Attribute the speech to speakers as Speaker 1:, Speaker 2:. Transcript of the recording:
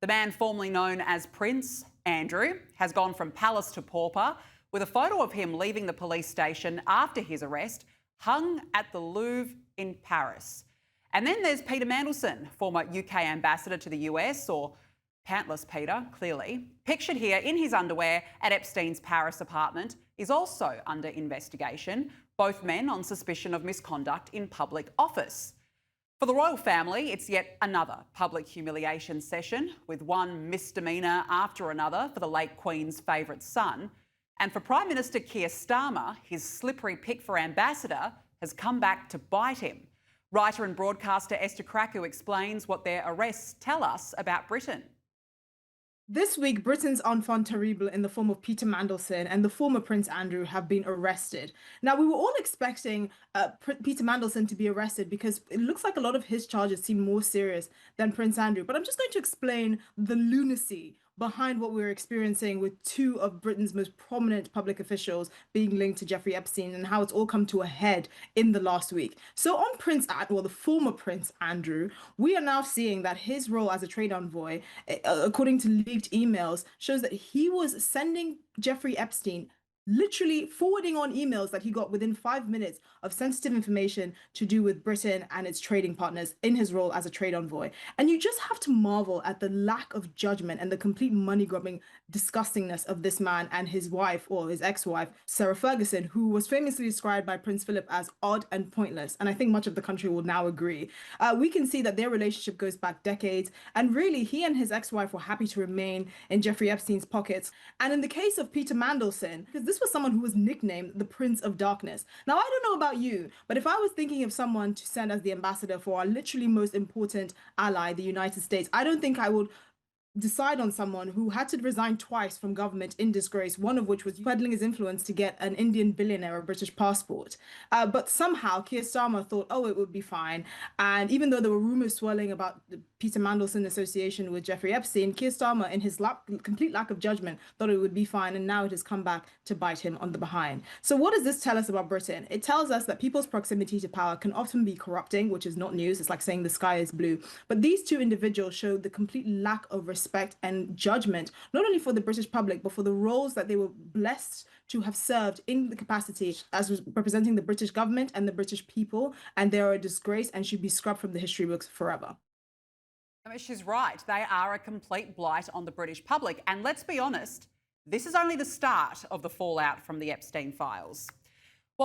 Speaker 1: The man formerly known as Prince Andrew has gone from palace to pauper, with a photo of him leaving the police station after his arrest hung at the Louvre in Paris. And then there's Peter Mandelson, former UK ambassador to the US, or pantless Peter, clearly, pictured here in his underwear at Epstein's Paris apartment, is also under investigation, both men on suspicion of misconduct in public office. For the royal family, it's yet another public humiliation session, with one misdemeanour after another for the late Queen's favourite son. And for Prime Minister Keir Starmer, his slippery pick for ambassador has come back to bite him. Writer and broadcaster Esther Krakue explains what their arrests tell us about Britain.
Speaker 2: This week, Britain's enfant terrible in the form of Peter Mandelson and the former Prince Andrew have been arrested. Now, we were all expecting Peter Mandelson to be arrested because it looks like a lot of his charges seem more serious than Prince Andrew. But I'm just going to explain the lunacy behind what we're experiencing with two of Britain's most prominent public officials being linked to Jeffrey Epstein and how it's all come to a head in the last week. So on the former Prince Andrew, we are now seeing that his role as a trade envoy, according to leaked emails, shows that he was sending Jeffrey Epstein literally forwarding on emails that he got within 5 minutes of sensitive information to do with Britain and its trading partners in his role as a trade envoy. And you just have to marvel at the lack of judgment and the complete money-grubbing disgustingness of this man and his wife, or his ex-wife, Sarah Ferguson, who was famously described by Prince Philip as odd and pointless. And I think much of the country will now agree. We can see that their relationship goes back decades. And really, he and his ex-wife were happy to remain in Jeffrey Epstein's pockets. And in the case of Peter Mandelson, because this was someone who was nicknamed the Prince of Darkness. Now, I don't know about you, but if I was thinking of someone to send as the ambassador for our literally most important ally, the United States, I don't think I would decide on someone who had to resign twice from government in disgrace, one of which was peddling his influence to get an Indian billionaire a British passport. But somehow Keir Starmer thought, oh, it would be fine. And even though there were rumors swirling about the Peter Mandelson association with Jeffrey Epstein, Keir Starmer, in his complete lack of judgment, thought it would be fine. And now it has come back to bite him on the behind. So what does this tell us about Britain? It tells us that people's proximity to power can often be corrupting, which is not news. It's like saying the sky is blue. But these two individuals showed the complete lack of respect and judgment, not only for the British public, but for the roles that they were blessed to have served in the capacity as representing the British government and the British people. And they are a disgrace and should be scrubbed from the history books forever.
Speaker 1: I mean, she's right. They are a complete blight on the British public. And let's be honest, this is only the start of the fallout from the Epstein files.